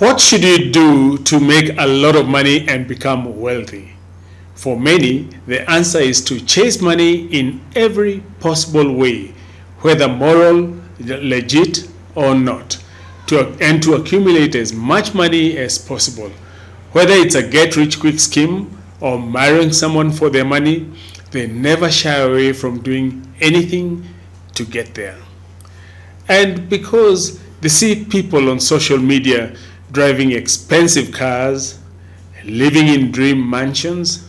What should you do to make a lot of money and become wealthy? For many, the answer is to chase money in every possible way, whether moral, legit, or not, and to accumulate as much money as possible. Whether it's a get-rich-quick scheme or marrying someone for their money, they never shy away from doing anything to get there. And because they see people on social media driving expensive cars, living in dream mansions,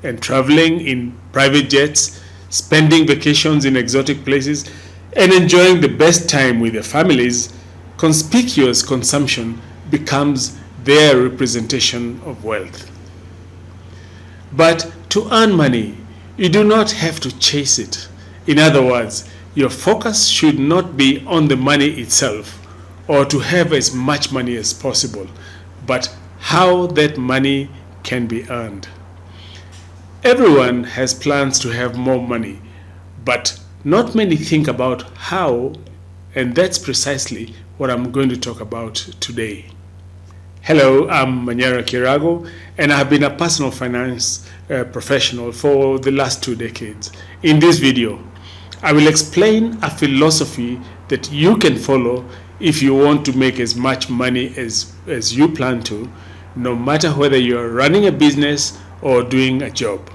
and traveling in private jets, spending vacations in exotic places, and enjoying the best time with their families, conspicuous consumption becomes their representation of wealth. But to earn money, you do not have to chase it. In other words, your focus should not be on the money itself or to have as much money as possible, but how that money can be earned. Everyone has plans to have more money, but not many think about how, and that's precisely what I'm going to talk about today. Hello, I'm Manyara Kirago, and I've been a personal finance professional for the last 2 decades. In this video, I will explain a philosophy that you can follow if you want to make as much money as you plan to, no matter whether you're running a business or doing a job.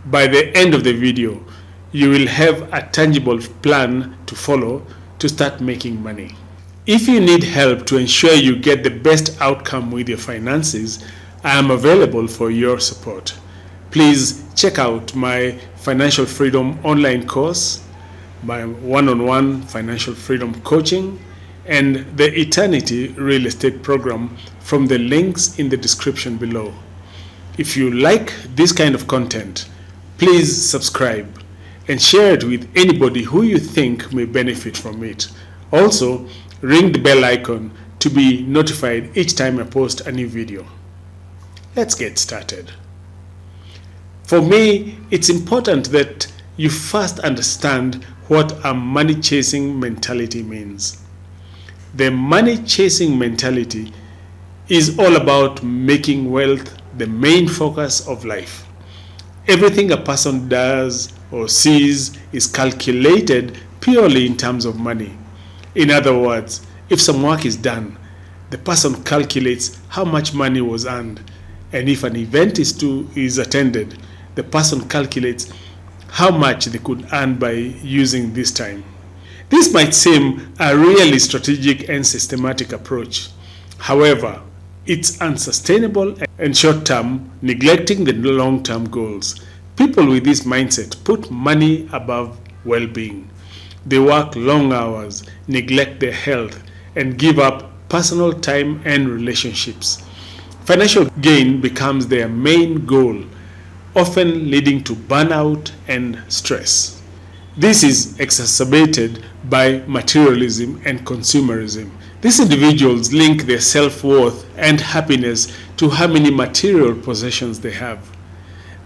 By the end of the video, you will have a tangible plan to follow to start making money. If you need help to ensure you get the best outcome with your finances, I am available for your support. Please check out my Financial Freedom online course, my one-on-one financial freedom coaching, and the Eternity Real Estate program from the links in the description below. If you like this kind of content, please subscribe and share it with anybody who you think may benefit from it. Also, ring the bell icon to be notified each time I post a new video. Let's get started. For me, it's important that you first understand what a money-chasing mentality means. The money-chasing mentality is all about making wealth the main focus of life. Everything a person does or sees is calculated purely in terms of money. In other words, if some work is done, the person calculates how much money was earned, and if an event is attended, the person calculates how much they could earn by using this time. This might seem a really strategic and systematic approach. However, it's unsustainable and short-term, neglecting the long-term goals. People with this mindset put money above well-being. They work long hours, neglect their health, and give up personal time and relationships. Financial gain becomes their main goal, often leading to burnout and stress. This is exacerbated by materialism and consumerism. These individuals link their self-worth and happiness to how many material possessions they have.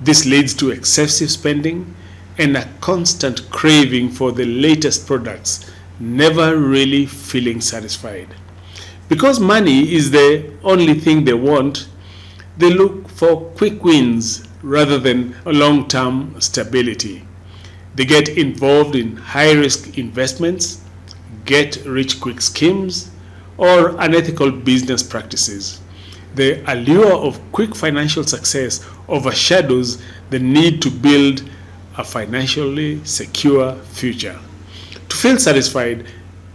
This leads to excessive spending and a constant craving for the latest products, never really feeling satisfied. Because money is the only thing they want, they look for quick wins rather than a long-term stability. They get involved in high-risk investments, get-rich-quick schemes, or unethical business practices. The allure of quick financial success overshadows the need to build a financially secure future. To feel satisfied,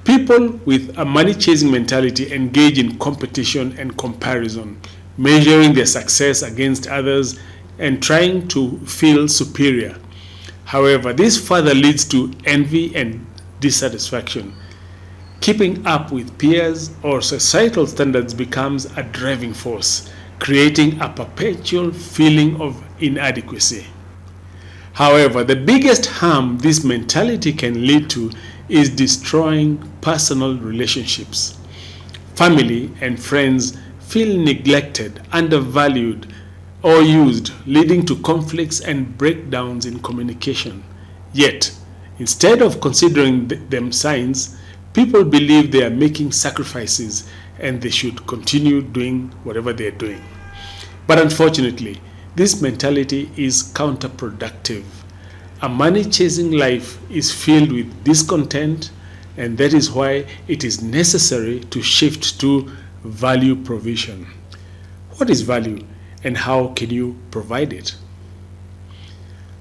people with a money-chasing mentality engage in competition and comparison, measuring their success against others and trying to feel superior. However, this further leads to envy and dissatisfaction. Keeping up with peers or societal standards becomes a driving force, creating a perpetual feeling of inadequacy. However, the biggest harm this mentality can lead to is destroying personal relationships. Family and friends feel neglected, undervalued, or used, leading to conflicts and breakdowns in communication. Yet, instead of considering them signs, people believe they are making sacrifices, and they should continue doing whatever they're doing. But unfortunately, this mentality is counterproductive. A money-chasing life is filled with discontent, and that is why it is necessary to shift to value provision. What is value, and how can you provide it?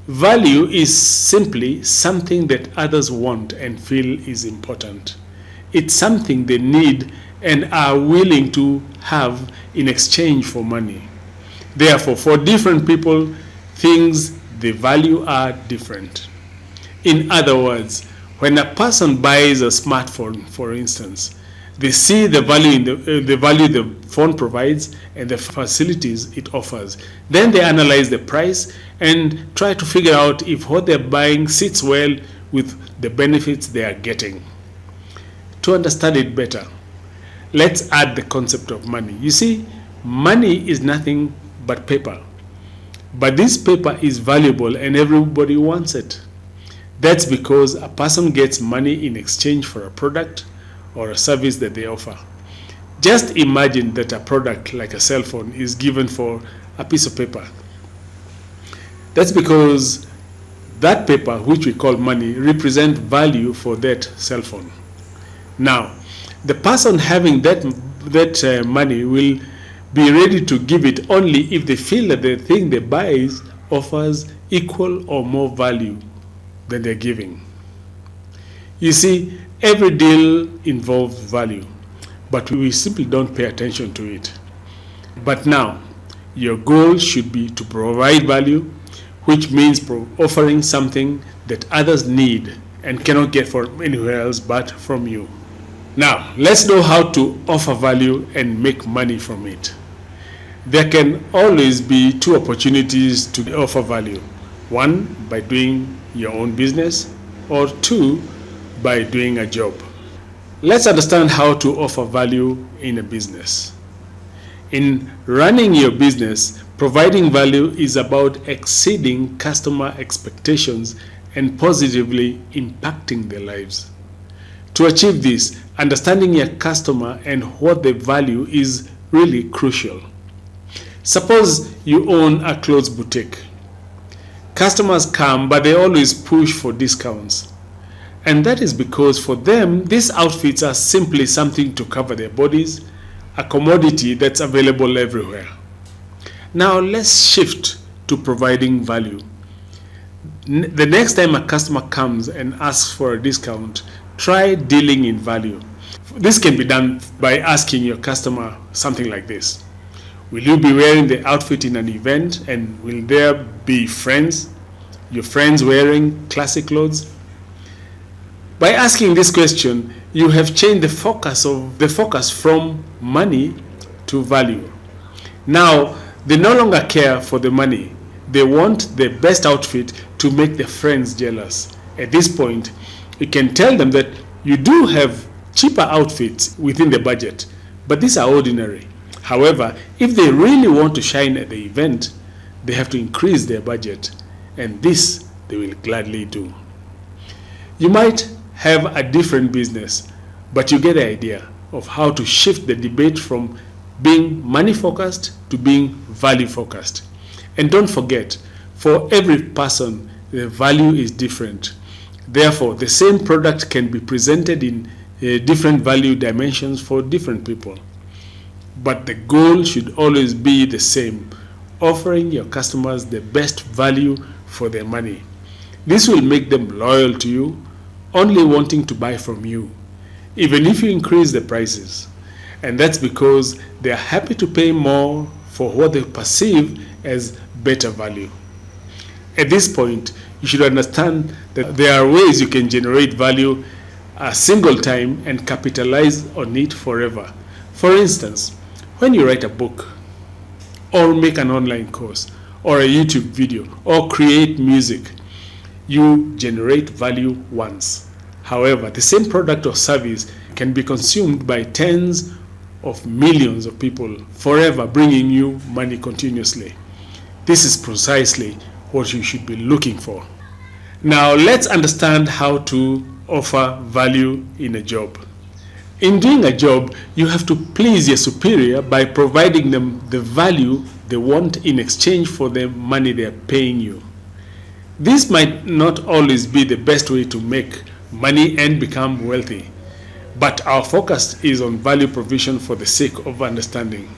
Value is simply something that others want and feel is important. It's something they need and are willing to have in exchange for money. Therefore, for different people, things they value are different. In other words, when a person buys a smartphone, for instance, they see the value in the value the phone provides and the facilities it offers. Then they analyze the price and try to figure out if what they're buying sits well with the benefits they are getting. To understand it better, let's add the concept of money. You see, money is nothing but paper. But this paper is valuable and everybody wants it. That's because a person gets money in exchange for a product or a service that they offer. Just imagine that a product like a cell phone is given for a piece of paper. That's because that paper, which we call money, represents value for that cell phone. Now, the person having that money will be ready to give it only if they feel that the thing they buy offers equal or more value than they're giving. You see, every deal involves value, but we simply don't pay attention to it. But now, your goal should be to provide value, which means offering something that others need and cannot get from anywhere else but from you. Now, let's know how to offer value and make money from it. There can always be two opportunities to offer value. One, by doing your own business, or two, by doing a job. Let's understand how to offer value in a business. In running your business, providing value is about exceeding customer expectations and positively impacting their lives. To achieve this, understanding your customer and what they value is really crucial. Suppose you own a clothes boutique. Customers come, but they always push for discounts. And that is because for them, these outfits are simply something to cover their bodies, a commodity that's available everywhere. Now let's shift to providing value. The next time a customer comes and asks for a discount, try dealing in value. This can be done by asking your customer something like this. Will you be wearing the outfit in an event, and will there be your friends wearing classic clothes? By asking this question, you have changed the focus from money to value. Now, they no longer care for the money. They want the best outfit to make their friends jealous. At this point, you can tell them that you do have cheaper outfits within the budget, but these are ordinary. However, if they really want to shine at the event, they have to increase their budget, and this they will gladly do. You might have a different business, but you get the idea of how to shift the debate from being money-focused to being value-focused. And don't forget, for every person, the value is different. Therefore, the same product can be presented in different value dimensions for different people. But the goal should always be the same: offering your customers the best value for their money. This will make them loyal to you, only wanting to buy from you, even if you increase the prices. And that's because they are happy to pay more for what they perceive as better value. At this point, you should understand that there are ways you can generate value a single time and capitalize on it forever. For instance, when you write a book, or make an online course, or a YouTube video, or create music, you generate value once. However, the same product or service can be consumed by tens of millions of people forever, bringing you money continuously. This is precisely what you should be looking for. Now let's understand how to offer value in a job. In doing a job, you have to please your superior by providing them the value they want in exchange for the money they are paying you. This might not always be the best way to make money and become wealthy, but our focus is on value provision for the sake of understanding.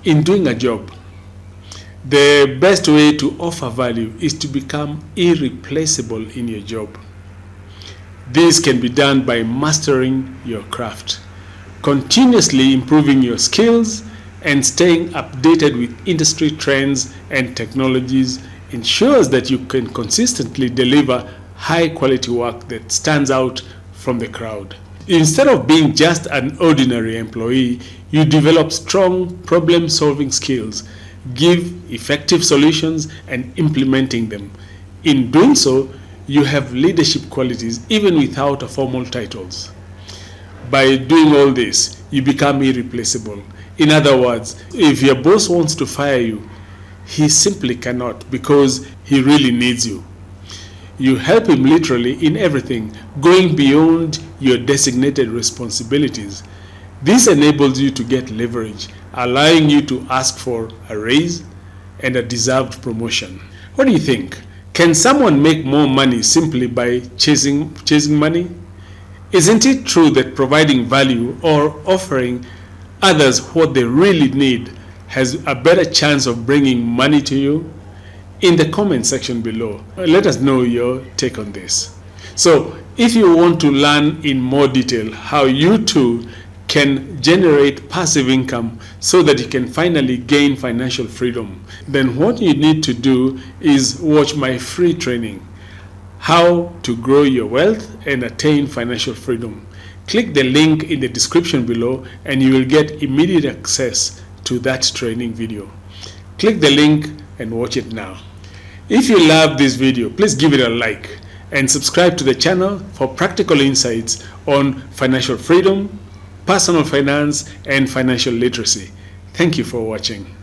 In doing a job, the best way to offer value is to become irreplaceable in your job. This can be done by mastering your craft, continuously improving your skills, and staying updated with industry trends and technologies ensures that you can consistently deliver high quality work that stands out from the crowd. Instead of being just an ordinary employee, you develop strong problem solving skills, give effective solutions, and implementing them. In doing so, you have leadership qualities even without a formal titles. By doing all this, you become irreplaceable. In other words, if your boss wants to fire you, he simply cannot because he really needs you. You help him literally in everything, going beyond your designated responsibilities. This enables you to get leverage, allowing you to ask for a raise and a deserved promotion. What do you think? Can someone make more money simply by chasing money? Isn't it true that providing value or offering others what they really need has a better chance of bringing money to you? In the comment section below, let us know your take on this. So, if you want to learn in more detail how you too can generate passive income so that you can finally gain financial freedom, then what you need to do is watch my free training, How to Grow Your Wealth and Attain Financial Freedom. Click the link in the description below and you will get immediate access to that training video. Click the link and watch it now. If you love this video, please give it a like and subscribe to the channel for practical insights on financial freedom, personal finance, and financial literacy. Thank you for watching.